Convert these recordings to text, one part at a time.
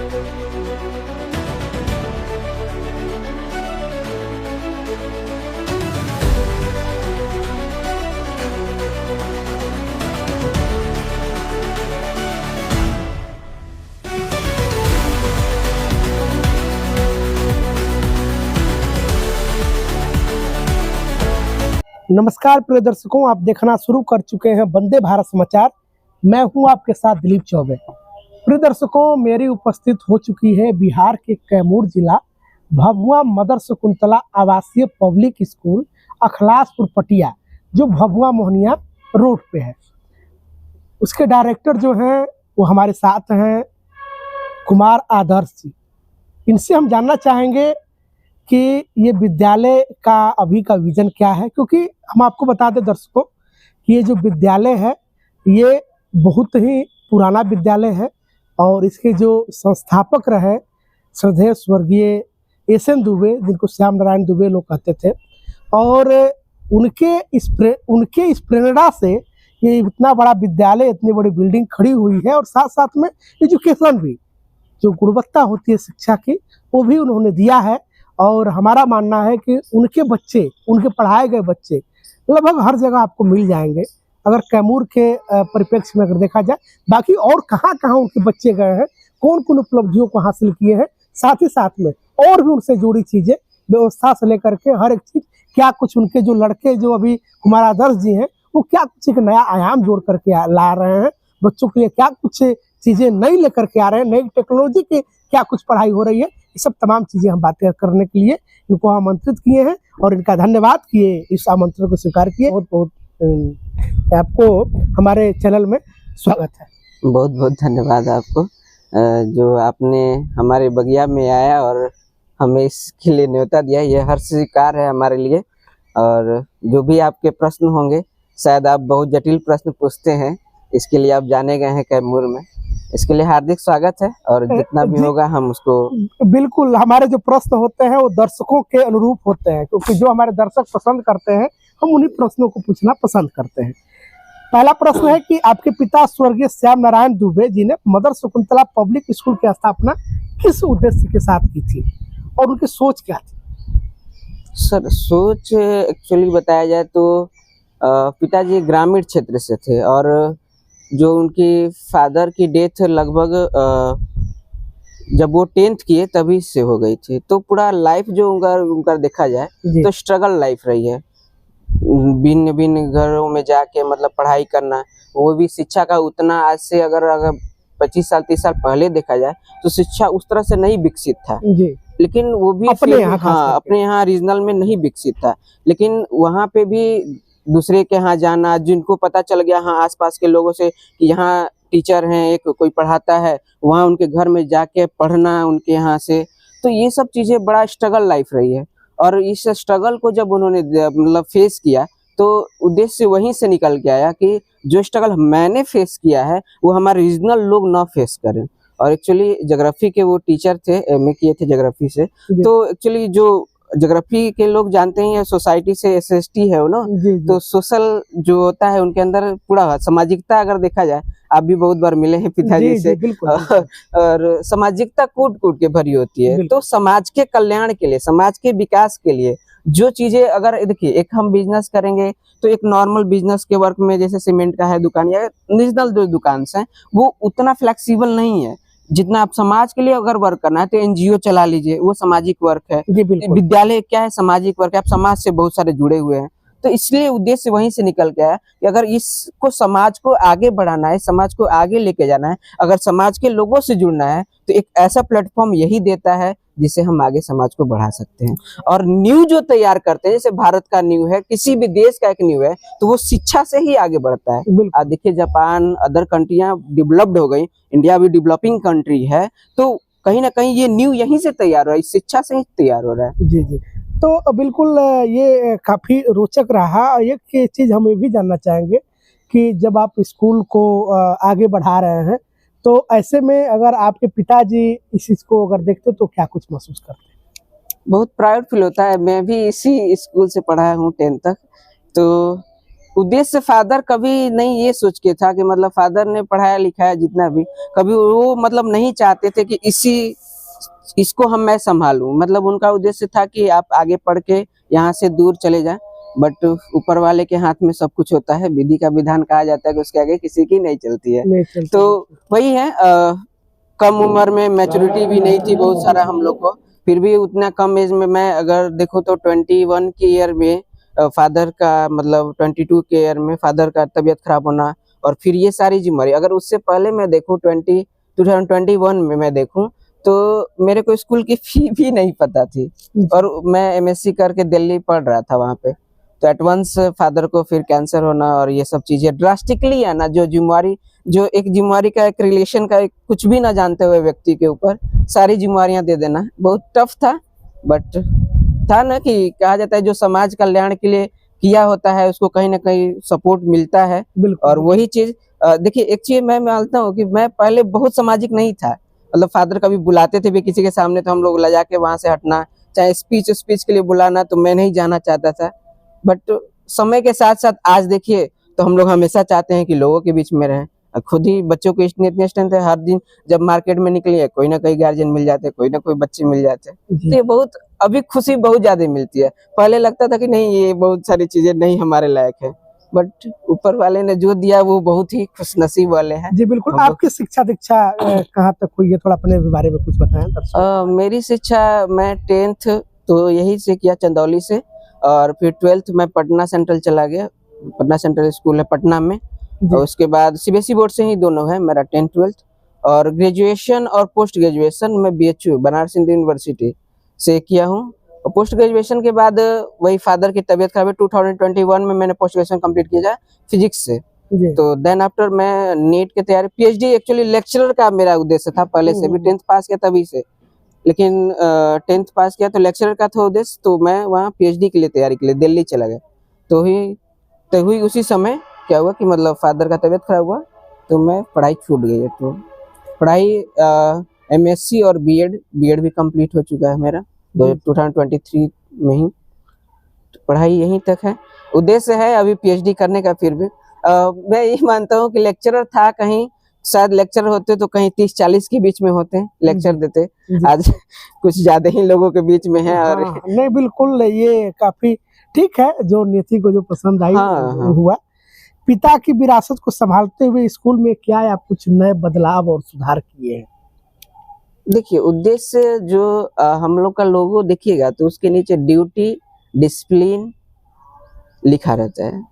नमस्कार प्रिय दर्शकों, आप देखना शुरू कर चुके हैं वंदे भारत समाचार। मैं हूं आपके साथ दिलीप चौबे। प्रिय दर्शकों, मेरी उपस्थित हो चुकी है बिहार के कैमूर जिला भभुआ मदर शकुंतला आवासीय पब्लिक स्कूल अखलासपुर पटिया, जो भभुआ मोहनिया रोड पे है। उसके डायरेक्टर जो हैं वो हमारे साथ हैं, कुमार आदर्श जी। इनसे हम जानना चाहेंगे कि ये विद्यालय का अभी का विजन क्या है, क्योंकि हम आपको बता दें दर्शकों कि ये जो विद्यालय है ये बहुत ही पुराना विद्यालय है और इसके जो संस्थापक रहे श्रद्धेय स्वर्गीय एस.एन. दुबे, जिनको श्याम नारायण दुबे लोग कहते थे, और उनके इस प्रेरणा से ये इतना बड़ा विद्यालय, इतनी बड़ी बिल्डिंग खड़ी हुई है। और साथ साथ में एजुकेशन भी, जो गुणवत्ता होती है शिक्षा की, वो भी उन्होंने दिया है। और हमारा मानना है कि उनके बच्चे, उनके पढ़ाए गए बच्चे लगभग हर जगह आपको मिल जाएंगे, अगर कैमूर के परिप्रेक्ष्य में अगर देखा जाए। बाकी और कहाँ कहाँ उनके बच्चे गए हैं, कौन कौन उपलब्धियों को हासिल किए हैं, साथ ही साथ में और भी उनसे जुड़ी चीज़ें, व्यवस्था से लेकर के हर एक चीज़, क्या कुछ उनके जो लड़के जो अभी कुमार आदर्श जी हैं वो क्या कुछ एक नया आयाम जोड़ करके ला रहे हैं बच्चों के लिए, क्या कुछ चीज़ें नई लेकर के आ रहे हैं, नई टेक्नोलॉजी की क्या कुछ पढ़ाई हो रही है, ये सब तमाम चीज़ें हम बातें करने के लिए इनको आमंत्रित किए हैं और इनका धन्यवाद किए, इस आमंत्रण को स्वीकार किए। बहुत बहुत आपको हमारे चैनल में स्वागत है। बहुत बहुत धन्यवाद आपको, जो आपने हमारे बगिया में आया और हमें इसके लिए न्योता दिया, ये हर्ष स्वीकार है हमारे लिए। और जो भी आपके प्रश्न होंगे, शायद आप बहुत जटिल प्रश्न पूछते हैं, इसके लिए आप जाने गए हैं कैमूर में, इसके लिए हार्दिक स्वागत है। और जितना भी होगा हम उसको, बिल्कुल, हमारे जो प्रश्न होते हैं वो दर्शकों के अनुरूप होते हैं, क्योंकि जो हमारे दर्शक पसंद करते हैं हम उन्हीं प्रश्नों को पूछना पसंद करते हैं। पहला प्रश्न है कि आपके पिता स्वर्गीय श्याम नारायण दुबे जी ने मदर शकुंतला पब्लिक स्कूल की स्थापना किस उद्देश्य के साथ की थी और उनकी सोच क्या थी? सर, सोच एक्चुअली बताया जाए तो पिताजी ग्रामीण क्षेत्र से थे और जो उनकी फादर की डेथ लगभग जब वो 10th किए तभी से हो गई थी। तो पूरा लाइफ जो उनका देखा जाए तो स्ट्रगल लाइफ रही है। भिन्न भिन्न घरों में जाके मतलब पढ़ाई करना, वो भी शिक्षा का उतना, आज से अगर 25 साल 30 साल पहले देखा जाए तो शिक्षा उस तरह से नहीं विकसित था जी। लेकिन वो भी अपने यहाँ रीजनल में नहीं विकसित था, लेकिन वहाँ पे भी दूसरे के यहाँ जाना, जिनको पता चल गया हाँ आसपास के लोगों से कि यहाँ टीचर हैं, एक कोई पढ़ाता है, वहाँ उनके घर में जाके पढ़ना उनके यहाँ से, तो ये सब चीज़ें बड़ा स्ट्रगल लाइफ रही है। और इस स्ट्रगल को जब उन्होंने मतलब फेस किया तो उद्देश्य वहीं से निकल के आया कि जो स्ट्रगल मैंने फेस किया है वो हमारे रीजनल लोग ना फेस करें। और एक्चुअली ज्योग्राफी के वो टीचर थे, एमए किए थे ज्योग्राफी से, तो एक्चुअली जो ज्योग्राफी के लोग जानते हैं सोसाइटी से एसएसटी है वो ना, तो सोशल जो होता है उनके अंदर पूरा सामाजिकता, अगर देखा जाए, आप भी बहुत बार मिले हैं पिताजी से, और सामाजिकता कूट कूट के भरी होती है। तो समाज के कल्याण के लिए, समाज के विकास के लिए जो चीजें, अगर देखिए एक हम बिजनेस करेंगे तो एक नॉर्मल बिजनेस के वर्क में, जैसे सीमेंट का है दुकान या रीजनल जो दुकान है, वो उतना फ्लेक्सिबल नहीं है जितना आप समाज के लिए अगर वर्क करना है तो एनजीओ चला लीजिए, वो सामाजिक वर्क है। विद्यालय क्या है, सामाजिक वर्क है, आप समाज से बहुत सारे जुड़े हुए हैं। तो इसलिए उद्देश्य वहीं से निकल के आया कि अगर इसको, समाज को आगे बढ़ाना है, समाज को आगे लेके जाना है, अगर समाज के लोगों से जुड़ना है, तो एक ऐसा प्लेटफॉर्म यही देता है जिससे हम आगे समाज को बढ़ा सकते हैं। और न्यू जो तैयार करते हैं, जैसे भारत का न्यू है, किसी भी देश का एक न्यू है, तो वो शिक्षा से ही आगे बढ़ता है। आप देखिए जापान, अदर कंट्रियां डेवलप्ड हो गई, इंडिया भी डेवलपिंग कंट्री है, तो कहीं ना कहीं ये न्यू यहीं से तैयार हो रहा है, शिक्षा से ही तैयार हो रहा है। जी जी, तो बिल्कुल ये काफी रोचक रहा। एक चीज हम ये भी जानना चाहेंगे कि जब आप स्कूल को आगे बढ़ा रहे हैं, तो ऐसे में अगर आपके पिताजी इस चीज को अगर देखते तो क्या कुछ महसूस करते हैं? बहुत प्राउड फील होता है। मैं भी इसी स्कूल से पढ़ा हूँ 10th तक, तो उद्देश्य फादर कभी नहीं ये सोच के था कि मतलब फादर ने पढ़ाया लिखाया जितना भी, कभी वो मतलब नहीं चाहते थे कि इसको मैं संभालूं। मतलब उनका उद्देश्य था कि आप आगे पढ़ के यहाँ से दूर चले जाएं, बट ऊपर वाले के हाथ में सब कुछ होता है। विधि का विधान कहा जाता है कि उसके आगे किसी की नहीं चलती है। नहीं चलती। तो वही है, कम उम्र में मैच्योरिटी भी नहीं थी बहुत सारा हम लोग को, फिर भी उतना कम एज में मैं अगर देखूं तो 21 की ईयर में फादर का मतलब 22 के ईयर में फादर का तबीयत खराब होना, और फिर ये सारी जिम्मेदारी। अगर उससे पहले मैं देखूं 2021 में मैं देखूं तो मेरे को स्कूल की फी भी नहीं पता थी, और मैं एमएससी करके दिल्ली पढ़ रहा था वहाँ पे। तो एट वंस फादर को फिर कैंसर होना और ये सब चीजें ड्रास्टिकली आना, जो जिम्मेवारी का एक रिलेशन का एक कुछ भी ना जानते हुए व्यक्ति के ऊपर सारी जिम्मेवारियां दे देना बहुत टफ था। बट था ना कि कहा जाता है जो समाज कल्याण के लिए किया होता है उसको कहीं ना कहीं सपोर्ट मिलता है। बिल्कुल। और वही चीज देखिए, एक चीज मैं मानता हूँ कि मैं पहले बहुत सामाजिक नहीं था। मतलब फादर कभी बुलाते थे भी किसी के सामने तो हम लोग लजा के वहां से हटना, चाहे स्पीच के लिए बुलाना तो मैं नहीं जाना चाहता था। बट समय के साथ साथ आज देखिए तो हम लोग हमेशा चाहते हैं कि लोगों के बीच में रहें। खुद ही बच्चों को इतनी स्ट्रेंथ है, हर दिन जब मार्केट में निकली है कोई ना कोई गार्जियन मिल जाते हैं, कोई ना कोई बच्चे मिल जाते हैं। तो ये बहुत अभी खुशी बहुत ज्यादा मिलती है। पहले लगता था कि नहीं ये बहुत सारी चीजें नहीं हमारे लायक है, बट ऊपर वाले ने जो दिया वो बहुत ही खुशनसीब वाले हैं। जी बिल्कुल। आपकी शिक्षा दीक्षा कहाँ तक हुई है, थोड़ा अपने बारे में कुछ बताएं। मेरी शिक्षा मैं 10th तो यही से किया चंदौली से, और फिर 12th मैं पटना सेंट्रल चला गया। पटना सेंट्रल स्कूल है पटना में, और उसके बाद सीबीएसई बोर्ड से ही दोनों है मेरा 10th 12th। और ग्रेजुएशन और पोस्ट ग्रेजुएशन मैं बीएचयू बनारस हिंदू यूनिवर्सिटी से किया हूँ। और पोस्ट ग्रेजुएशन के बाद वही फादर की तबीयत खराब है, 2021 में मैंने पोस्ट ग्रेजुएशन कंप्लीट किया फिजिक्स से। तो देन आफ्टर मैं नीट की तैयारी, पीएचडी एक्चुअली लेक्चरर का मेरा उद्देश्य था पहले से भी, 10th पास किया तभी से। लेकिन 10th पास किया तो लेक्चरर का था उद्देश्य, तो मैं वहाँ पीएचडी के लिए तैयारी के लिए दिल्ली चला गया। तो हुई उसी समय क्या हुआ कि मतलब फादर का तबीयत खराब हुआ तो मैं पढ़ाई छूट गई है। तो पढ़ाई एमएससी और बीएड भी कंप्लीट हो चुका है मेरा 2023 में ही। तो पढ़ाई यहीं तक है, उद्देश्य है अभी पीएचडी करने का। फिर भी मैं यही मानता हूँ कि लेक्चरर था, कहीं शायद लेक्चरर होते तो कहीं 30-40 के बीच में होते लेक्चर देते, आज कुछ ज्यादा ही लोगों के बीच में है। और नहीं बिल्कुल, ये काफी ठीक है, जो नीति को जो पसंद आई हुआ। पिता की विरासत को संभालते हुए स्कूल में क्या आप कुछ नए बदलाव और सुधार किए हैं? देखिए, उद्देश्य जो हम लोग का लोगो देखिएगा तो उसके नीचे ड्यूटी डिसिप्लिन लिखा रहता है,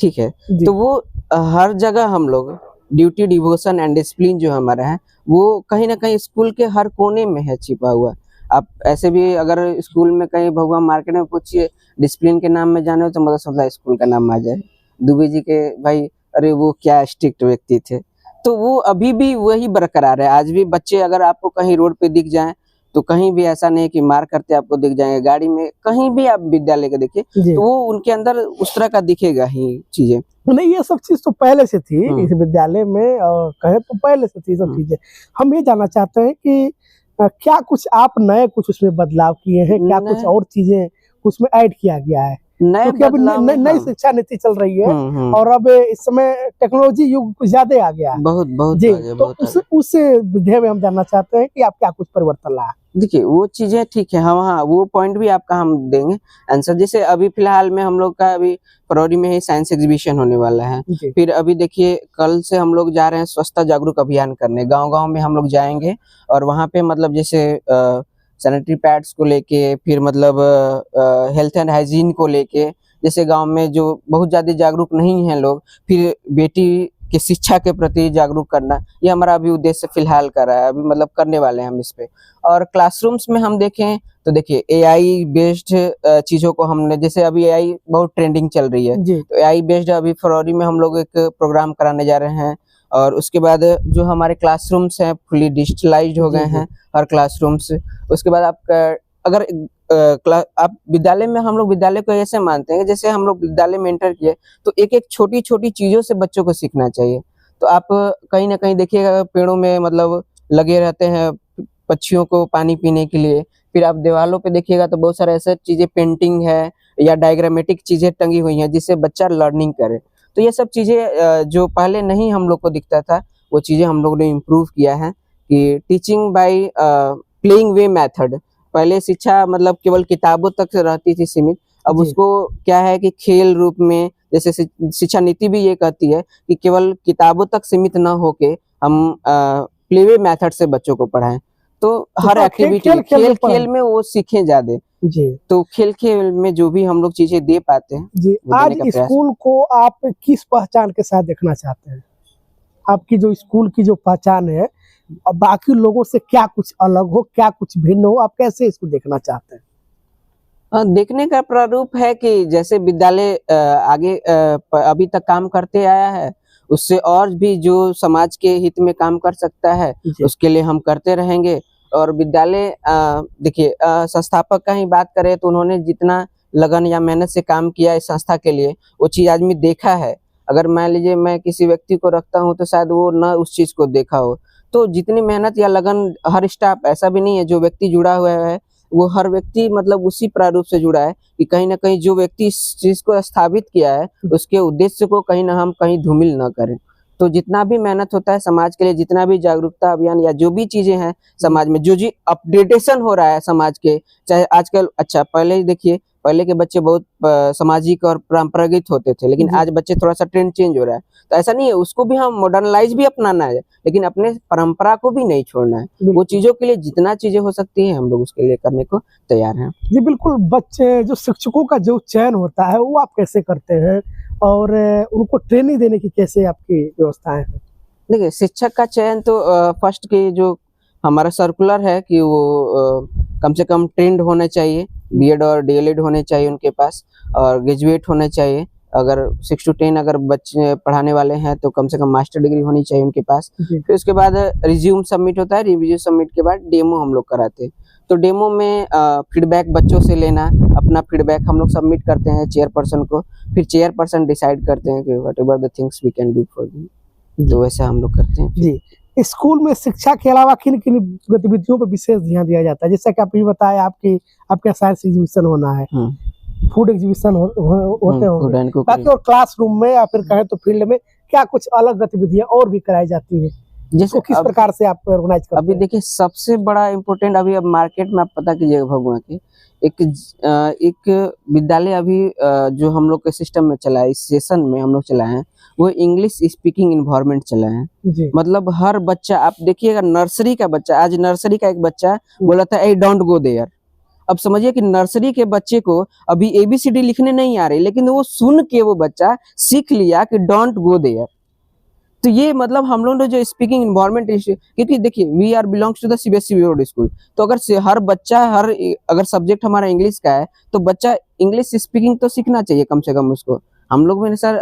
ठीक है। तो वो हर जगह हम लोग ड्यूटी डिवोशन एंड डिसिप्लिन जो हमारा है वो कहीं ना कहीं स्कूल के हर कोने में है छिपा हुआ। आप ऐसे भी अगर स्कूल में कहीं भगवान मार्केट में पूछिए डिसिप्लिन के नाम में जाने हो तो मतलब समझा स्कूल का नाम आ जाए। दुबे जी के भाई, अरे वो क्या स्ट्रिक्ट व्यक्ति थे, तो वो अभी भी वही बरकरार है। आज भी बच्चे अगर आपको कहीं रोड पे दिख जाएं तो कहीं भी ऐसा नहीं कि मार करते आपको दिख जाएंगे, गाड़ी में कहीं भी आप विद्यालय के देखिए तो वो उनके अंदर उस तरह का दिखेगा ही चीजें। नहीं, ये सब चीज तो पहले से थी इस विद्यालय में, और कहे तो पहले से थी सब चीजें। हम ये जानना चाहते हैं कि क्या कुछ आप नए कुछ उसमें बदलाव किए हैं, क्या कुछ और चीजें उसमें ऐड किया गया है? क्योंकि अब नई शिक्षा नीति चल रही है और अब इस समय टेक्नोलॉजी युग कुछ ज्यादा आ गया है। बहुत जी, तो उस विषय में हम जानना चाहते हैं कि आप क्या कुछ परिवर्तन लाया। देखिए वो चीजें ठीक है, हाँ वो पॉइंट भी आपका हम देंगे आंसर। जैसे अभी फिलहाल में हम लोग का अभी फरवरी में ही साइंस एग्जीबिशन होने वाला है। फिर अभी देखिए कल से हम लोग जा रहे हैं स्वच्छता जागरूक अभियान करने, गांव-गांव में हम लोग जाएंगे और वहाँ पे मतलब जैसे सैनिटरी पैड्स को लेके, फिर मतलब हेल्थ एंड हाइजीन को लेके, जैसे गांव में जो बहुत ज्यादा जागरूक नहीं है लोग, फिर बेटी की शिक्षा के प्रति जागरूक करना, ये हमारा अभी उद्देश्य फिलहाल कर रहा है, अभी मतलब करने वाले हैं हम इस पे। और क्लासरूम्स में हम देखें तो देखिए एआई बेस्ड चीजों को हमने, जैसे अभी एआई बहुत ट्रेंडिंग चल रही है, तो एआई बेस्ड अभी फरवरी में हम लोग एक प्रोग्राम कराने जा रहे हैं। और उसके बाद जो हमारे क्लासरूम्स हैं फुली डिजिटलाइज्ड हो गए हैं हर क्लासरूम्स। उसके बाद आपका अगर आप विद्यालय में, हम लोग विद्यालय को ऐसे मानते हैं जैसे हम लोग विद्यालय में एंटर किए तो एक एक छोटी छोटी चीजों से बच्चों को सीखना चाहिए। तो आप कहीं ना कहीं देखिएगा पेड़ों में मतलब लगे रहते हैं पक्षियों को पानी पीने के लिए, फिर आप दीवारों पे देखिएगा तो बहुत सारे ऐसे चीजें पेंटिंग है, या डायग्रामेटिक चीजें टंगी हुई हैं जिससे बच्चा लर्निंग करे। तो ये सब चीजें जो पहले नहीं हम लोग को दिखता था, वो चीजें हम लोग ने इम्प्रूव किया है कि teaching by playing way method. पहले शिक्षा मतलब केवल किताबों तक रहती थी सीमित, अब जी। उसको क्या है कि खेल रूप में, जैसे शिक्षा नीति भी ये कहती है कि केवल किताबों तक सीमित न होके हम प्ले वे मेथड से बच्चों को पढ़ाएं। तो हर हाँ, एक्टिविटी खेल में वो सीखें ज्यादा। जी तो खेल में जो भी हम लोग चीजें दे पाते हैं जी। वो आज देने का प्रयास। स्कूल को आप किस पहचान के साथ देखना चाहते हैं? आपकी जो स्कूल की जो पहचान है, अब बाकी लोगों से क्या कुछ अलग हो, क्या कुछ भिन्न हो, आप कैसे इसको देखना चाहते हैं? देखने का प्रारूप है कि जैसे विद्यालय आगे अभी तक काम करते आया है, उससे और भी जो समाज के हित में काम कर सकता है जी। उसके लिए हम करते रहेंगे। और विद्यालय देखिए संस्थापक का ही बात करें तो उन्होंने जितना लगन या मेहनत से काम किया इस संस्था के लिए, वो चीज आदमी देखा है। अगर मान लीजिए मैं किसी व्यक्ति को रखता हूँ तो शायद वो न उस चीज को देखा हो। तो जितनी मेहनत या लगन हर स्टाफ, ऐसा भी नहीं है जो व्यक्ति जुड़ा हुआ है वो हर व्यक्ति मतलब उसी प्रारूप से जुड़ा है कि कहीं ना कहीं जो व्यक्ति इस चीज को स्थापित किया है उसके उद्देश्य को कहीं ना हम कहीं धूमिल न करें। तो जितना भी मेहनत होता है समाज के लिए, जितना भी जागरूकता अभियान या जो भी चीजें हैं समाज में, जो अपडेटेशन हो रहा है समाज के, चाहे आजकल, अच्छा पहले ही देखिए, पहले के बच्चे बहुत सामाजिक और परंपरागत होते थे, लेकिन जी। आज बच्चे थोड़ा सा ट्रेंड चेंज हो रहा है। तो ऐसा नहीं है, उसको भी हम मॉडर्नलाइज भी अपनाना है, लेकिन अपने परंपरा को भी नहीं छोड़ना है। बिल्कुल। वो चीजों के लिए जितना चीजें हो सकती है हम लोग उसके लिए करने को तैयार हैं। जी बिल्कुल। बच्चे जो शिक्षकों का जो चयन होता है वो आप कैसे करते हैं, और उनको ट्रेनिंग देने की कैसे आपकी व्यवस्थाएं हैं? देखिए शिक्षक का चयन तो फर्स्ट के जो हमारा सर्कुलर है कि वो कम से कम ट्रेंड होने चाहिए, बीएड और डीएलएड होने चाहिए उनके पास, और ग्रेजुएट होने चाहिए। अगर 6 to 10 अगर बच्चे पढ़ाने वाले हैं तो कम से कम मास्टर डिग्री होनी चाहिए उनके पास। जी। फिर उसके बाद रिज्यूम सबमिट होता है, रिव्यू सबमिट के बाद डेमो हम लोग कराते हैं। तो डेमो में फीडबैक बच्चों से लेना, अपना फीडबैक हम लोग सबमिट करते हैं चेयरपर्सन को, फिर चेयरपर्सन डिसाइड करते हैं कि whatever the things we can do for you. तो वैसा हम लोग करते हैं। जी। स्कूल में शिक्षा के अलावा किन किन गतिविधियों पर विशेष ध्यान दिया जाता है? जैसा कि आपने बताया आपके यहाँ साइंस एग्जीबिशन होना है, फूड एग्जीबिशन होते होंगे, बाकी और क्लासरूम में या फिर कहें तो फील्ड में क्या कुछ अलग गतिविधियां और भी कराई जाती है, जिसको किस प्रकार से आप ऑर्गेनाइज करते हैं? अभी देखिए सबसे बड़ा इम्पोर्टेंट अभी अब मार्केट में आप पता कीजिएगा भगवान के एक विद्यालय अभी जो हम लोग के सिस्टम में चला है, इस सेशन में हम लोग चलाए हैं, वो इंग्लिश स्पीकिंग इन्वायरमेंट चलाए हैं। जी। मतलब हर बच्चा, आप देखिएगा नर्सरी का बच्चा, आज नर्सरी का एक बच्चा बोला था ए डोंट गो देयर। अब समझिए कि नर्सरी के बच्चे को अभी एबीसीडी लिखने नहीं आ रही, लेकिन वो सुन के वो बच्चा सीख लिया कि डोंट गो देयर। तो ये मतलब हम लोग ने जो स्पीकिंग इन्वायरमेंट, क्योंकि देखिए we are belongs to the CBSE board school, तो अगर हर बच्चा अगर सब्जेक्ट हमारा इंग्लिश का है तो बच्चा इंग्लिश स्पीकिंग तो सीखना चाहिए कम से कम उसको। हम लोग भी सर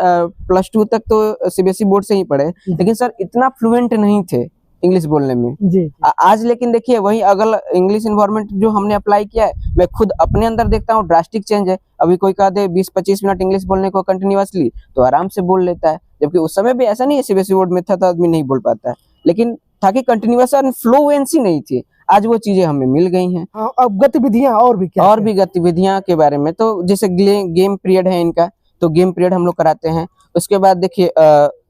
+2 तक तो सीबीएसई बोर्ड से ही पढ़े, लेकिन सर इतना फ्लुएंट नहीं थे इंग्लिश बोलने में। जी। आज लेकिन देखिए वही अगर इंग्लिश इन्वायरमेंट जो हमने अप्लाई किया है, मैं खुद अपने अंदर देखता हूँ ड्रास्टिक चेंज है। अभी कोई कह दे 20-25 मिनट इंग्लिश बोलने को कंटिन्यूअसली तो आराम से बोल लेता है, जबकि उस समय भी ऐसा नहीं है सीबीएसई बोर्ड में था तो आदमी नहीं बोल पाता है, लेकिन था कि कंटिन्यूअस और फ्लुएंसी नहीं थी। आज वो चीजें हमें मिल गई हैं। हाँ, अब गतिविधियां और भी क्या और भी गतिविधियां के बारे में तो जैसे गेम पीरियड है इनका, तो गेम पीरियड हम लोग कराते हैं। उसके बाद देखिए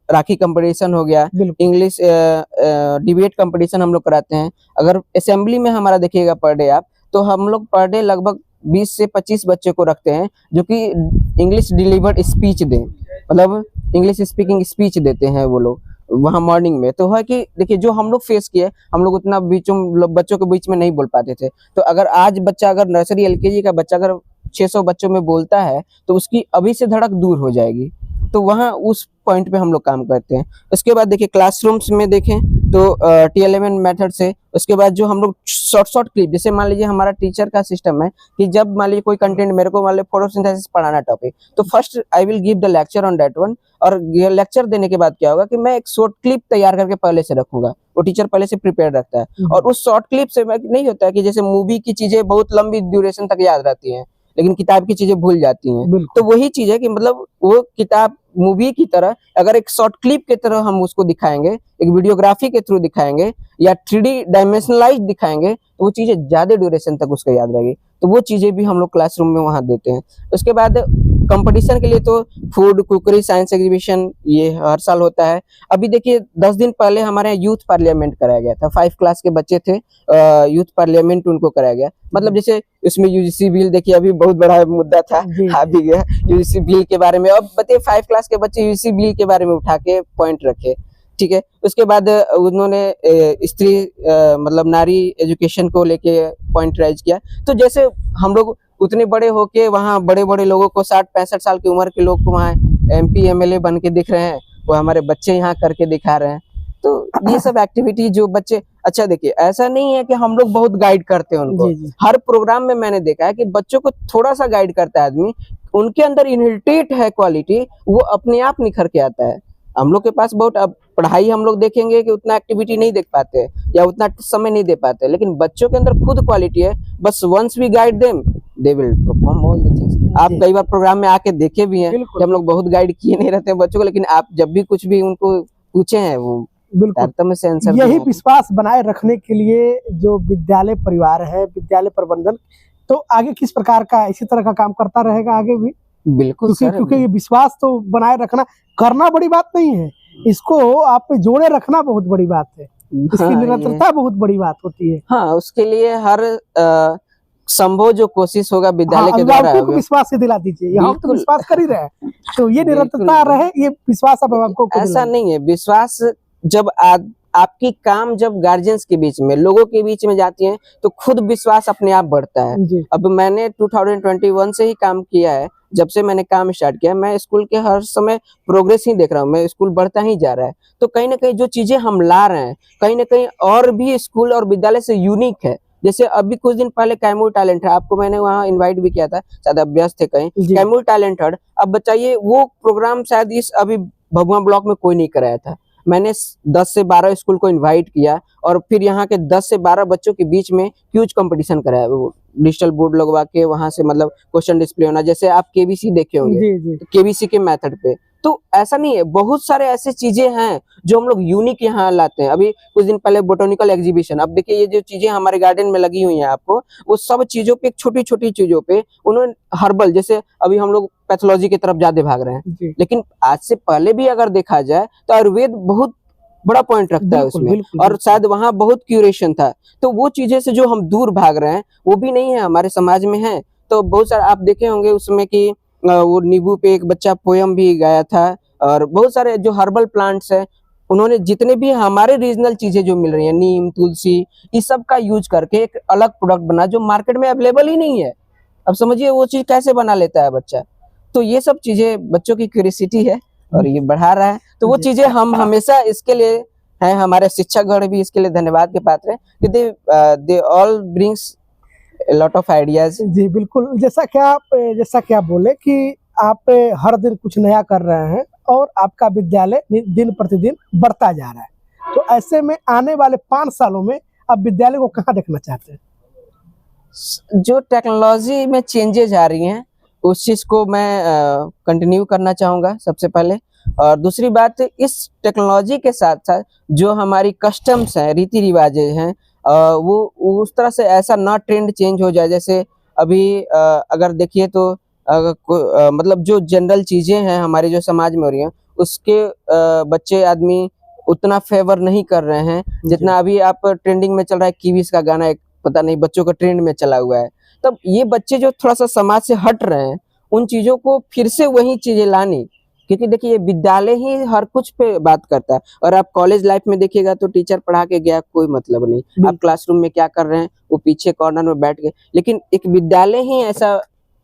राखी कंपटीशन हो गया, इंग्लिश डिबेट कंपटीशन हम लोग कराते हैं। अगर असेंबली में हमारा देखिएगा पर डे आप, तो हम लोग पर डे लगभग 20 से 25 बच्चे को रखते हैं जो कि इंग्लिश डिलीवर्ड स्पीच दें, मतलब इंग्लिश स्पीकिंग स्पीच देते हैं वो लोग वहाँ मॉर्निंग में। तो है कि देखिए जो हम लोग फेस किए, हम लोग उतना बच्चों के बीच में नहीं बोल पाते थे। तो अगर आज बच्चा, अगर नर्सरी एलकेजी का बच्चा अगर 600 बच्चों में बोलता है तो उसकी अभी से धड़क दूर हो जाएगी। तो वहाँ उस पॉइंट पे हम लोग काम करते हैं। उसके बाद देखिए क्लासरूम्स में देखें तो TLMN मेथड से, उसके बाद जो हम लोग शॉर्ट क्लिप, जैसे मान लीजिए हमारा टीचर का सिस्टम है कि जब मान लीजिए कोई कंटेंट मेरे को मान लीजिए फोटोसिंथेसिस पढ़ाना टॉपिक, तो first I will give the lecture on that one, और लेक्चर देने के बाद क्या होगा कि मैं एक शॉर्ट क्लिप तैयार करके पहले से रखूंगा, वो टीचर पहले से प्रिपेयर रखता है। और उस शॉर्ट क्लिप से नहीं होता है कि जैसे मूवी की चीजें बहुत लंबी ड्यूरेशन तक याद रहती हैं लेकिन किताब की चीजें भूल जाती हैं, तो वही चीज है कि मतलब वो किताब मूवी की तरह, अगर एक शॉर्ट क्लिप की तरह हम उसको दिखाएंगे, एक वीडियोग्राफी के थ्रू दिखाएंगे या 3D डायमेंशनलाइज दिखाएंगे, तो वो चीजें ज्यादा ड्यूरेशन तक उसको याद रहेगी। तो वो चीजें भी हम लोग क्लासरूम में वहाँ देते हैं। उसके बाद कंपटीशन के लिए तो फूड, कुकरी, साइंस एग्जीबिशन ये हर साल होता है। अभी देखिए 10 दिन पहले हमारे यहाँ यूथ पार्लियामेंट कराया गया था। 5 क्लास के बच्चे थे, यूथ पार्लियामेंट उनको कराया गया। मतलब जैसे इसमें यूजीसी बिल देखिए अभी बहुत बड़ा मुद्दा था, आ भी गया यूजीसी बिल के बारे में। अब बताइए 5 क्लास के बच्चे यूजीसी बिल के बारे में उठा के पॉइंट रखे, ठीक है। उसके बाद उन्होंने स्त्री मतलब नारी एजुकेशन को लेके पॉइंट राइज किया। तो जैसे हम लोग उतने बड़े होके वहाँ बड़े बड़े लोगों को 60-65 साल की उम्र के लोग को वहाँ MP MLA बन के दिख रहे हैं, वो हमारे बच्चे यहाँ करके दिखा रहे हैं। तो ये सब एक्टिविटी जो बच्चे, अच्छा देखिए ऐसा नहीं है कि हम लोग बहुत गाइड करते हैं उनको। हर प्रोग्राम में मैंने देखा है कि बच्चों को थोड़ा सा गाइड करता है आदमी, उनके अंदर इनहेरिटेड है क्वालिटी, वो अपने आप निखर के आता है। हम लोग के पास बहुत, अब पढ़ाई हम लोग देखेंगे कि उतना एक्टिविटी नहीं देख पाते या उतना समय नहीं दे पाते, लेकिन बच्चों के अंदर खुद क्वालिटी है। बस once we guide them they will perform all the things. आप कई बार प्रोग्राम में आके देखे भी हैं कि हम लोग बहुत गाइड किए नहीं रहते हैं बच्चों को, लेकिन आप जब भी कुछ भी उनको पूछे हैं वो बिल्कुल से आंसर यही विश्वास बनाए रखने के लिए जो विद्यालय परिवार है, विद्यालय प्रबंधन तो आगे किस प्रकार का इसी तरह का काम करता रहेगा आगे भी। बिल्कुल क्योंकि ये विश्वास तो बनाए रखना, करना बड़ी बात नहीं है, इसको आप जोड़े रखना बहुत बड़ी बात है। इसकी निरंतरता बहुत बड़ी बात होती है। हाँ, उसके लिए हर संभव जो कोशिश होगा विद्यालय के द्वारा, को विश्वास से दिला दीजिए, हम तो विश्वास कर ही रहे हैं, तो ये निरंतरता रहे, ये विश्वास आपको ऐसा नहीं है। विश्वास जब आपकी काम जब गार्जियंस के बीच में, लोगों के बीच में जाती है, तो खुद विश्वास अपने आप बढ़ता है। अब मैंने 2021 से ही काम किया है, जब से मैंने काम स्टार्ट किया, मैं स्कूल के हर समय प्रोग्रेस ही देख रहा हूँ, मैं स्कूल बढ़ता ही जा रहा है। तो कहीं ना कहीं जो चीजें हम ला रहे हैं, कहीं ना कहीं और भी स्कूल और विद्यालय से यूनिक है। जैसे अभी कुछ दिन पहले कैमूर टैलेंट है, आपको मैंने वहाँ इनवाइट भी किया था, शायद आप व्यस्त थे कहीं। कैमूर टैलेंट हट, अब बताइए वो प्रोग्राम शायद इस अभी भभुआ ब्लॉक में कोई नहीं कराया था। मैंने 10 से 12 स्कूल को इनवाइट किया और फिर यहाँ के 10 से 12 बच्चों के बीच में क्यूज कंपटीशन कराया, वो डिजिटल बोर्ड लगवा के वहां से मतलब क्वेश्चन डिस्प्ले होना, जैसे आप केबीसी देखे होंगे, केबीसी के मेथड पे। तो ऐसा नहीं है, बहुत सारे ऐसे चीजें हैं जो हम लोग यूनिक यहाँ लाते हैं। अभी कुछ दिन पहले बोटोनिकल एग्जीबिशन, अब देखिए ये जो चीजें हमारे गार्डन में लगी हुई हैं आपको, वो सब चीजों पे, छोटी छोटी चीजों पे उन्होंने हर्बल, जैसे अभी हम लोग पैथोलॉजी की तरफ ज्यादा भाग रहे हैं, लेकिन आज से पहले भी अगर देखा जाए तो आयुर्वेद बहुत बड़ा पॉइंट रखता है उसमें, और शायद वहाँ बहुत क्यूरेशन था। तो वो चीजें से जो हम दूर भाग रहे हैं वो भी नहीं है, हमारे समाज में है। तो बहुत सारे आप देखे होंगे उसमें कि वो नींबू पे एक बच्चा पोयम भी गाया था, और बहुत सारे जो हर्बल प्लांट्स है, उन्होंने जितने भी हमारे रीजनल चीजें जो मिल रही है, नीम, तुलसी, इस सब का यूज करके एक अलग प्रोडक्ट बना जो मार्केट में अवेलेबल ही नहीं है। अब समझिए वो चीज कैसे बना लेता है बच्चा। तो ये सब चीजें बच्चों की क्यूरियोसिटी है और ये बढ़ा रहा है। तो वो चीजें हम हमेशा इसके लिए हैं, हमारे शिक्षकगण भी इसके लिए धन्यवाद के पात्र हैं कि they all brings a lot of ideas। जी बिल्कुल, जैसा कि आप बोले कि आप हर दिन कुछ नया कर रहे हैं और आपका विद्यालय दिन प्रतिदिन बढ़ता जा रहा है, तो ऐसे में आने वाले 5 सालों में आप विद्यालय को कहाँ देखना चाहते हैं? जो टेक्नोलॉजी में चेंजेस आ रही हैं उस चीज को मैं कंटिन्यू करना चाहूंगा सबसे पहले। और दूसरी बात, इस टेक्नोलॉजी के साथ साथ जो हमारी कस्टम्स हैं, रीति रिवाजें हैं, वो उस तरह से ऐसा ना ट्रेंड चेंज हो जाए। जैसे अभी अगर देखिए तो मतलब जो जनरल चीजें हैं हमारे जो समाज में हो रही हैं, उसके बच्चे आदमी उतना फेवर नहीं कर रहे हैं जितना अभी आप ट्रेंडिंग में चल रहा है। कीवीस का गाना एक पता नहीं बच्चों का ट्रेंड में चला हुआ है। तब ये बच्चे जो थोड़ा सा समाज से हट रहे हैं, उन चीजों को फिर से वही चीजें लानी, क्योंकि देखिए विद्यालय ही हर कुछ पे बात करता है। और आप कॉलेज लाइफ में देखिएगा तो टीचर पढ़ा के गया, कोई मतलब नहीं, आप क्लासरूम में क्या कर रहे हैं वो पीछे कॉर्नर में बैठ गए। लेकिन एक विद्यालय ही ऐसा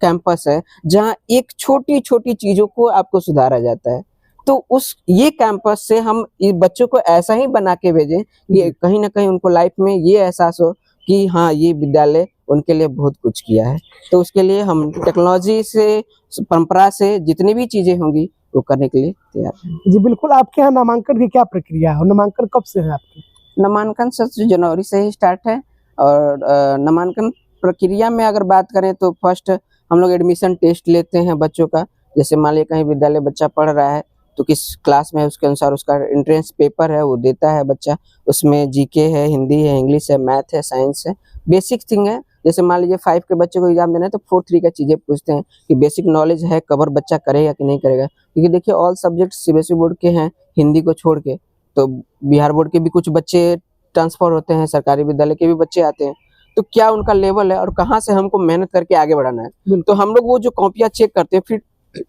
कैंपस है जहाँ एक छोटी छोटी चीजों को आपको सुधारा जाता है। तो उस ये कैंपस से हम इस बच्चों को ऐसा ही बना के भेजें कि कहीं ना कहीं उनको लाइफ में ये एहसास हो कि हाँ, ये विद्यालय उनके लिए बहुत कुछ किया है। तो उसके लिए हम टेक्नोलॉजी से, परंपरा से जितनी भी चीजें होंगी वो करने के लिए तैयार हैं। जी बिल्कुल। आपके यहाँ नामांकन की क्या प्रक्रिया है और नामांकन कब से है आपके? नामांकन 7 जनवरी से ही स्टार्ट है। और नामांकन प्रक्रिया में अगर बात करें तो फर्स्ट हम लोग एडमिशन टेस्ट लेते हैं बच्चों का, जैसे मान लीजिए कहीं विद्यालय बच्चा पढ़ रहा है तो किस क्लास में है उसके अनुसार उसका एंट्रेंस पेपर है वो देता है बच्चा। उसमें जीके है, हिंदी है, इंग्लिश है, मैथ है, साइंस है, बेसिक थिंग है। जैसे मान लीजिए 5 के बच्चे को एग्जाम देना है तो 4-3 का चीज़ें पूछते हैं कि बेसिक नॉलेज है, कवर बच्चा करेगा कि नहीं करेगा। क्योंकि देखिए ऑल सब्जेक्ट सीबीएसई बोर्ड के हैं हिंदी को छोड़ के, तो बिहार बोर्ड के भी कुछ बच्चे ट्रांसफर होते हैं, सरकारी विद्यालय के भी बच्चे आते हैं। तो क्या उनका लेवल है और कहाँ से हमको मेहनत करके आगे बढ़ाना है। तो हम लोग वो जो कॉपियाँ चेक करते हैं फिर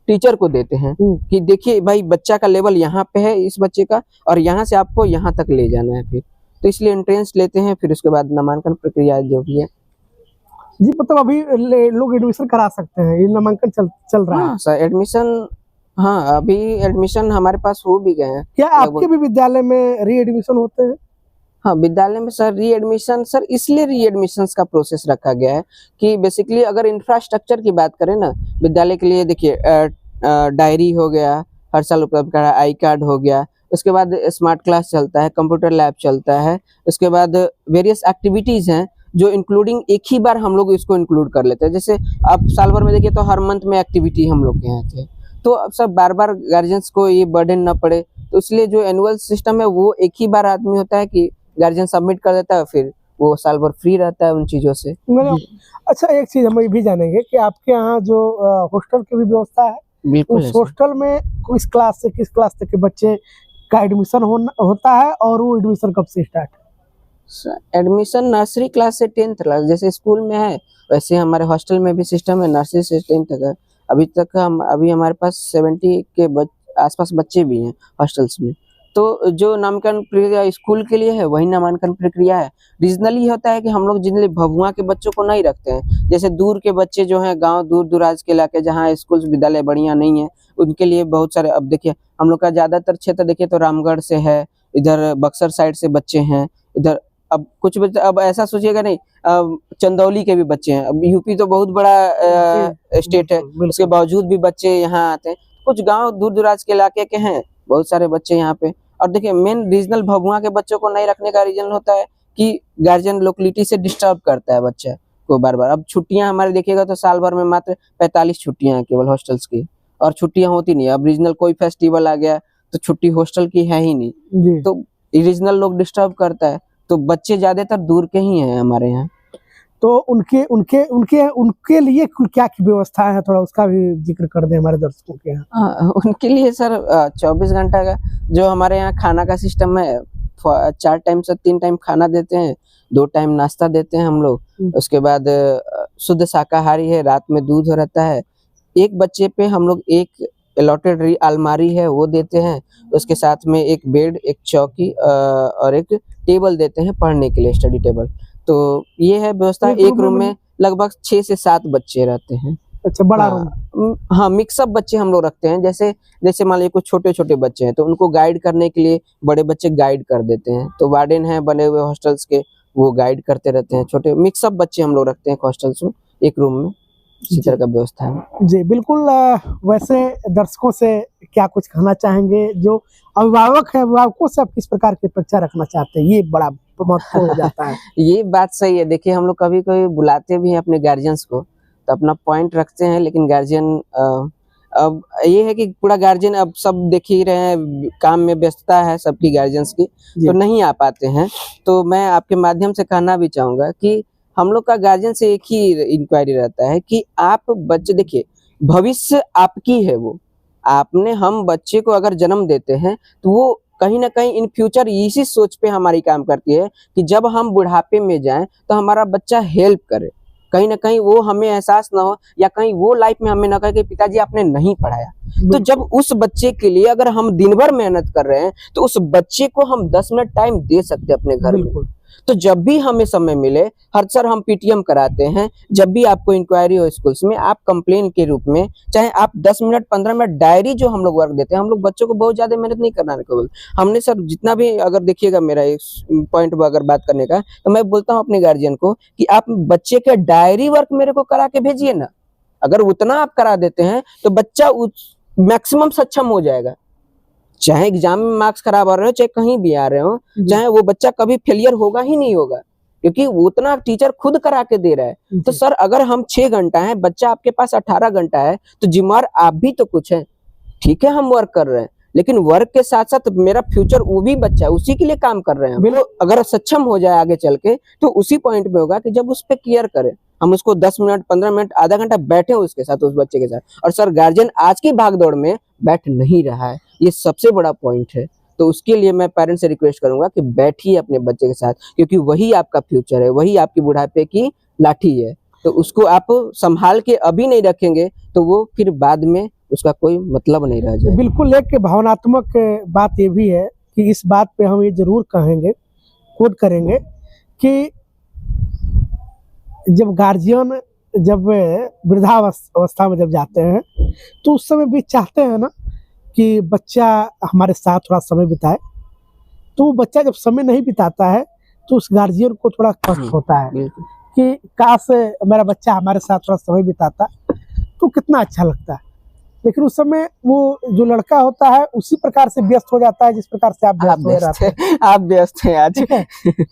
टीचर को देते हैं कि देखिए भाई बच्चा का लेवल यहाँ पे है इस बच्चे का, और यहाँ से आपको यहाँ तक ले जाना है। फिर तो इसलिए एंट्रेंस लेते हैं, फिर उसके बाद नामांकन प्रक्रिया जो भी है। जी मतलब अभी लोग एडमिशन करा सकते हैं, ये नामांकन चल रहा है। हाँ सर, एडमिशन, हाँ अभी एडमिशन हमारे पास हो भी गए हैं। क्या आपके भी विद्यालय में री एडमिशन होते हैं? हाँ, विद्यालय में सर री एडमिशन, सर इसलिए री एडमिशन का प्रोसेस रखा गया है कि बेसिकली अगर इंफ्रास्ट्रक्चर की बात करें ना विद्यालय के लिए, देखिए डायरी हो गया हर साल उपलब्ध करा, आई कार्ड हो गया, उसके बाद स्मार्ट क्लास चलता है, कंप्यूटर लैब चलता है, उसके बाद वेरियस एक्टिविटीज़ हैं जो इंक्लूडिंग एक ही बार हम लोग इसको इंक्लूड कर लेते हैं। जैसे आप साल भर में देखिए तो हर मंथ में एक्टिविटी हम लोग के यहाँ थे, तो अब सब बार बार गार्जियंस को ये बर्डन ना पड़े, तो इसलिए जो एनुअल सिस्टम है वो एक ही बार आदमी होता है कि गार्जियन सबमिट कर देता है, फिर वो साल भर फ्री रहता है उन चीज़ों से। अच्छा एक चीज़ हम ये भी जानेंगे कि आपके यहाँ जो हॉस्टल की भी व्यवस्था है, बिल्कुल उस हॉस्टल में किस क्लास से किस क्लास तक के बच्चे का एडमिशन होता है और वो एडमिशन कब से स्टार्ट है? एडमिशन नर्सरी क्लास से 10th क्लास, जैसे स्कूल में है वैसे हमारे हॉस्टल में भी सिस्टम है, नर्सरी से 10th तक है। अभी हमारे पास 70 के आसपास बच्चे भी हैं हॉस्टल्स में। तो जो नामांकन प्रक्रिया स्कूल के लिए है वही नामांकन प्रक्रिया है। रीजनली होता है कि हम लोग जिन भभुआ के बच्चों को नहीं रखते हैं, जैसे दूर के बच्चे जो हैं गांव दूर दराज के इलाके जहां स्कूल विद्यालय बढ़िया नहीं है, उनके लिए बहुत सारे, अब देखिए हम लोग का ज़्यादातर क्षेत्र देखिए तो रामगढ़ से है, इधर बक्सर साइड से बच्चे हैं, इधर अब कुछ बच्चे, अब ऐसा सोचिएगा नहीं, चंदौली के भी बच्चे हैं। अब यूपी तो बहुत बड़ा स्टेट है, उसके बावजूद भी बच्चे यहाँ आते हैं। कुछ गांव दूर दराज के इलाके के हैं बहुत सारे बच्चे यहाँ पे। और देखिए मेन रीजनल भभुआ के बच्चों को नहीं रखने का रीजन होता है कि गार्जियन लोकेलिटी से डिस्टर्ब करता है बच्चा को बार बार। अब छुट्टियां हमारे देखिएगा तो साल भर में मात्र 45 छुट्टियां हैं केवल हॉस्टल्स की, और छुट्टियां होती नहीं। अब रीजनल कोई फेस्टिवल आ गया तो छुट्टी हॉस्टल की है ही नहीं, तो रीजनल लोग डिस्टर्ब करता है, तो बच्चे ज्यादातर दूर के ही हैं हमारे यहाँ। तो उनके लिए क्या की व्यवस्था है, थोड़ा उसका भी जिक्र कर दें हमारे दर्शकों के यहाँ। हाँ, उनके लिए सर 24 घंटा का जो हमारे यहाँ खाना का सिस्टम है, 4 टाइम से 3 टाइम खाना देते हैं, 2 टाइम नाश्ता देते हैं हम लोग। उसके बाद शुद्ध शाकाहारी है, रात में दूध रहता है। एक बच्चे पे हम लोग एक अलॉटेड अलमारी है वो देते हैं, उसके साथ में एक बेड, एक चौकी और एक टेबल देते हैं पढ़ने के लिए, स्टडी टेबल। तो ये है व्यवस्था। एक रूम में लगभग 6 से 7 बच्चे रहते हैं। अच्छा, बड़ा रूम। हाँ, मिक्सअप बच्चे हम लोग रखते हैं। जैसे मान लीजिए कुछ छोटे छोटे बच्चे हैं तो उनको गाइड करने के लिए बड़े बच्चे गाइड कर देते हैं, तो वार्डन हैं बने हुए हॉस्टल्स के, वो गाइड करते रहते हैं। छोटे मिक्सअप बच्चे हम लोग रखते हैं हॉस्टल्स में, एक रूम में, इसी तरह का व्यवस्था है। जी बिल्कुल। वैसे दर्शकों से क्या कुछ कहना चाहेंगे, जो अभिभावक है अभिभावकों से आप किस प्रकार की अपेक्षा रखना चाहते हैं, ये बड़ा महत्वपूर्ण हो जाता है। ये बात सही है। देखिए हम लोग कभी कभी बुलाते भी हैं अपने गार्जियंस को, तो अपना पॉइंट रखते हैं, लेकिन गार्जियन अब ये है कि पूरा गार्जियन अब सब देख ही रहे हैं, काम में व्यस्तता है सबकी गार्जियंस की, तो नहीं आ पाते हैं। तो मैं आपके माध्यम से कहना भी चाहूँगा कि हम लोग का गार्जियन से एक ही इंक्वायरी रहता है कि आप बच्चे, देखिए भविष्य आपकी है, वो आपने, हम बच्चे को अगर जन्म देते हैं तो वो कहीं ना कहीं इन फ्यूचर इसी सोच पे हमारी काम करती है कि जब हम बुढ़ापे में जाएं तो हमारा बच्चा हेल्प करे, कहीं ना कहीं वो हमें एहसास ना हो, या कहीं वो लाइफ में हमें ना कहे कि पिताजी आपने नहीं पढ़ाया। तो जब उस बच्चे के लिए अगर हम दिन भर मेहनत कर रहे हैं तो उस बच्चे को हम 10 मिनट टाइम दे सकते हैं अपने घर में। तो जब भी हमें समय मिले, हर सर हम पीटीएम कराते हैं, जब भी आपको इंक्वायरी हो स्कूल्स में, आप कंप्लेन के रूप में चाहे आप 10 मिनट 15 मिनट डायरी जो हम लोग वर्क देते हैं, हम लोग बच्चों को बहुत ज्यादा मेहनत नहीं कराने को बोलते। हमने सर जितना भी, अगर देखिएगा मेरा एक पॉइंट अगर बात करने का, तो मैं बोलता हूँ अपने गार्जियन को कि आप बच्चे का डायरी वर्क मेरे को करा के भेजिए ना। अगर उतना आप करा देते हैं तो बच्चा मैक्सिमम सक्षम हो जाएगा। चाहे एग्जाम में मार्क्स खराब आ रहे हो, चाहे कहीं भी आ रहे हो, चाहे वो बच्चा कभी फेलियर होगा ही नहीं होगा। क्योंकि उतना टीचर खुद करा के दे रहा है। तो सर अगर हम 6 घंटा है, बच्चा आपके पास 18 घंटा है, तो जिम्मेवार आप भी तो कुछ है। ठीक है हम वर्क कर रहे हैं, लेकिन वर्क के साथ साथ मेरा फ्यूचर वो भी बच्चा है, उसी के लिए काम कर रहे हैं। तो अगर सक्षम हो जाए आगे चल के, तो उसी पॉइंट पे होगा कि जब उस पर केयर करें, हम उसको 10 मिनट 15 मिनट आधा घंटा बैठे उसके साथ, उस बच्चे के साथ। और सर गार्जियन आज की भागदौड़ में बैठ नहीं रहा है, ये सबसे बड़ा पॉइंट है। तो उसके लिए मैं पेरेंट्स से रिक्वेस्ट करूंगा कि बैठिए अपने बच्चे के साथ, क्योंकि वही आपका फ्यूचर है, वही आपकी बुढ़ापे की लाठी है। तो उसको आप संभाल के अभी नहीं रखेंगे तो वो फिर बाद में उसका कोई मतलब नहीं रह जाए। बिल्कुल, एक भावनात्मक बात ये भी है कि इस बात पे हम ये जरूर कहेंगे, कोट करेंगे कि जब गार्जियन जब वृद्धावस्था में जब जाते हैं, तो उस समय भी चाहते हैं ना कि बच्चा हमारे साथ थोड़ा समय बिताए। तो बच्चा जब समय नहीं बिताता है तो उस गार्जियन को थोड़ा कष्ट होता है कि काश मेरा बच्चा हमारे साथ थोड़ा समय बिताता तो कितना अच्छा लगता है। लेकिन उस समय वो जो लड़का होता है उसी प्रकार से व्यस्त हो जाता है जिस प्रकार से आप व्यस्त हैं। आप व्यस्त हैं आज।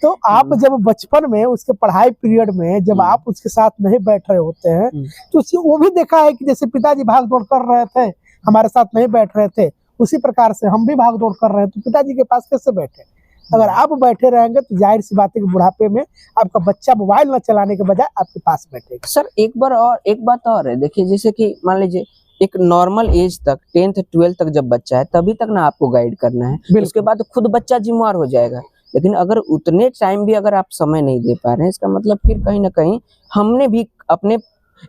तो आप जब बचपन में उसके पढ़ाई पीरियड में जब आप उसके साथ नहीं बैठ रहे होते हैं, तो वो भी देखा है कि जैसे पिताजी भाग दौड़ कर रहे थे, हमारे साथ नहीं बैठ रहे थे, उसी प्रकार से हम भी भाग दौड़ कर रहे हैं, तो पिताजी के पास कैसे बैठे। अगर आप बैठे रहेंगे तो जाहिर सी बात है कि बुढ़ापे में आपका बच्चा मोबाइल न चलाने के बजाय आपके पास बैठेगा। सर एक बात और है, देखिए जैसे कि मान लीजिए एक नॉर्मल एज तक 10th 12th तक जब बच्चा है तभी तक ना आपको गाइड करना है, उसके बाद खुद बच्चा जिम्मेवार हो जाएगा। लेकिन अगर उतने टाइम भी अगर आप समय नहीं दे पा रहे हैं, इसका मतलब फिर कहीं ना कहीं हमने भी अपने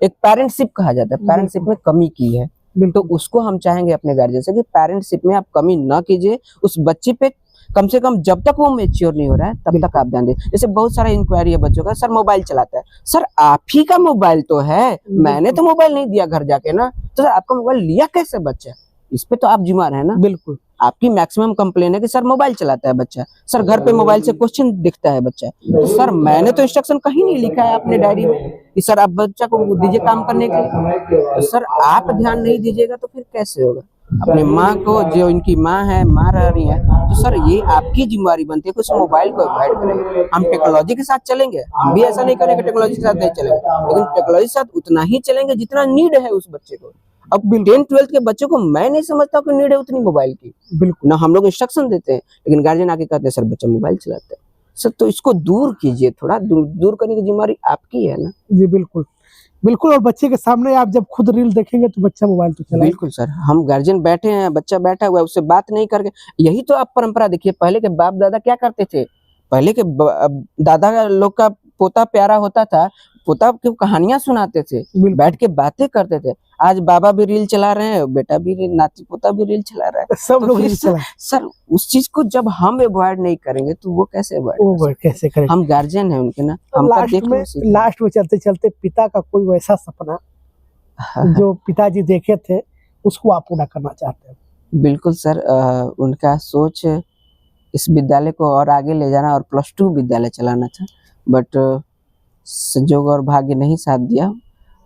एक पेरेंटशिप कहा जाता है, पेरेंटशिप में कमी की है। तो उसको हम चाहेंगे अपने गार्जियन से कि पेरेंटशिप में आप कमी ना कीजिए, उस बच्चे पे कम से कम जब तक वो मैच्योर नहीं हो रहा है तब तक आप ध्यान दें। जैसे बहुत सारा इंक्वायरी है बच्चों का, सर मोबाइल चलाता है। सर आप ही का मोबाइल तो है, मैंने तो मोबाइल नहीं दिया घर जाके ना, तो सर आपका मोबाइल लिया कैसे बच्चा, इस पे तो आप जिम्मेदार है ना। बिल्कुल, आपकी मैक्सिमम कंप्लेन है कि सर मोबाइल चलाता है बच्चा, सर घर पे मोबाइल से क्वेश्चन दिखता है बच्चा। तो सर मैंने तो इंस्ट्रक्शन कहीं नहीं लिखा है अपने डायरी में कि सर आप बच्चा को दीजिए काम करने के लिए। तो सर आप ध्यान नहीं दीजिएगा तो फिर कैसे होगा। अपने माँ को, जो इनकी माँ है, माँ रह रही है, तो सर ये आपकी जिम्मेवारी बनती है कि उस मोबाइल को अवॉइड करेंगे। हम टेक्नोलॉजी के साथ चलेंगे, हम भी ऐसा नहीं करेंगे टेक्नोलॉजी के साथ नहीं चलेंगे, लेकिन टेक्नोलॉजी के साथ उतना ही चलेंगे जितना नीड है उस बच्चे को। अब 10th 12th के बच्चे को मैं नहीं समझता कि नीड है उतनी मोबाइल की। बिल्कुल ना हम लोग इंस्ट्रक्शन देते हैं, लेकिन गार्जियन आके कहते हैं सर बच्चा मोबाइल चलाता है। सर तो इसको दूर कीजिए, थोड़ा दूर करने की जिम्मेवारी आपकी है ना। जी बिल्कुल बिल्कुल। और बच्चे के सामने आप जब खुद रील देखेंगे तो बच्चा मोबाइल तो चलाएगा। बिल्कुल सर, हम गार्जियन बैठे हैं, बच्चा बैठा हुआ है, उससे बात नहीं करके, यही तो आप परंपरा देखिए। पहले के बाप दादा क्या करते थे, पहले के दादा लोग का पोता प्यारा होता था, पोता की कहानियां सुनाते थे, बैठ के बातें करते थे। आज बाबा भी रील चला रहे हैं, बेटा भी, नाती पोता भी रील चला रहा है, सब लोग रील चला। सर उस चीज को जब हम अवॉइड नहीं करेंगे तो वो कैसे अवॉइड कैसे करें। हम गार्जियन हैं उनके ना। तो लास्ट में चलते चलते पिता का कोई वैसा सपना जो पिताजी देखे थे उसको आप पूरा करना चाहते हैं। बिल्कुल सर, उनका सोच इस विद्यालय को और आगे ले जाना और +2 विद्यालय चलाना था, बट संजोग और भाग्य नहीं साथ दिया।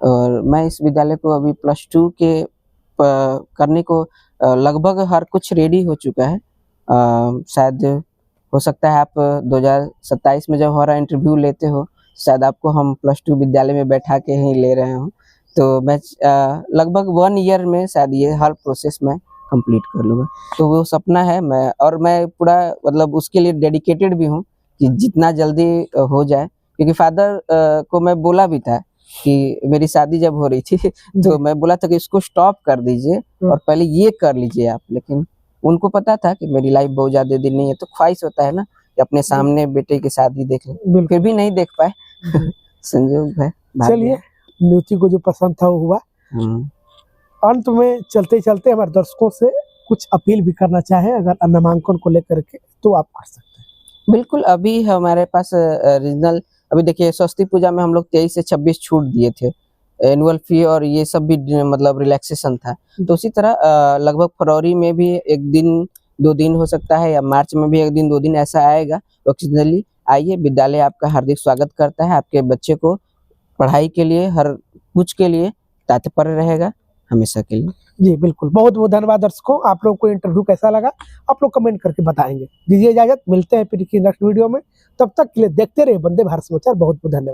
और मैं इस विद्यालय को अभी +2 के करने को लगभग हर कुछ रेडी हो चुका है। शायद हो सकता है आप 2027 में जब हमारा इंटरव्यू लेते हो, शायद आपको हम +2 विद्यालय में बैठा के ही ले रहे हो। तो मैं लगभग 1 ईयर में शायद ये हर प्रोसेस में कंप्लीट कर लूँगा। तो वो सपना है, मैं पूरा मतलब उसके लिए डेडिकेटेड भी हूँ कि जितना जल्दी हो जाए। क्योंकि फादर को मैं बोला भी था कि मेरी शादी जब हो रही थी तो मैं बोला था कि इसको स्टॉप कर दीजिए और पहले ये कर लीजिए आप। लेकिन उनको पता था कि मेरी लाइफ बहुत ज्यादा दिन नहीं है, तो ख्वाहिश होता है ना कि अपने सामने बेटे की शादी देख लें, फिर भी नहीं देख पाए। संजोग है। चलिए, न्यूति को जो पसंद था वो हुआ। अंत में चलते चलते हमारे दर्शकों से कुछ अपील भी करना चाहें अगर नामांकन को लेकर के, तो आप कर सकते हैं। बिल्कुल, अभी हमारे पास रीजनल, अभी देखिए सरस्वती पूजा में हम लोग 23 से 26 छूट दिए थे, एनुअल फी और ये सब भी मतलब रिलैक्सेशन था। तो उसी तरह लगभग फरवरी में भी 1 दिन 2 दिन हो सकता है, या मार्च में भी 1 दिन 2 दिन ऐसा आएगा। ओकेजनली आइए, विद्यालय आपका हार्दिक स्वागत करता है। आपके बच्चे को पढ़ाई के लिए, हर कुछ के लिए तत्पर रहेगा हमेशा के लिए। जी बिल्कुल, बहुत बहुत धन्यवाद दर्शकों। आप लोग को इंटरव्यू कैसा लगा आप लोग कमेंट करके बताएंगे। दीजिए इजाजत, मिलते हैं फिर की नेक्स्ट वीडियो में। तब तक के लिए देखते रहिए वंदे भारत समाचार। बहुत बहुत धन्यवाद।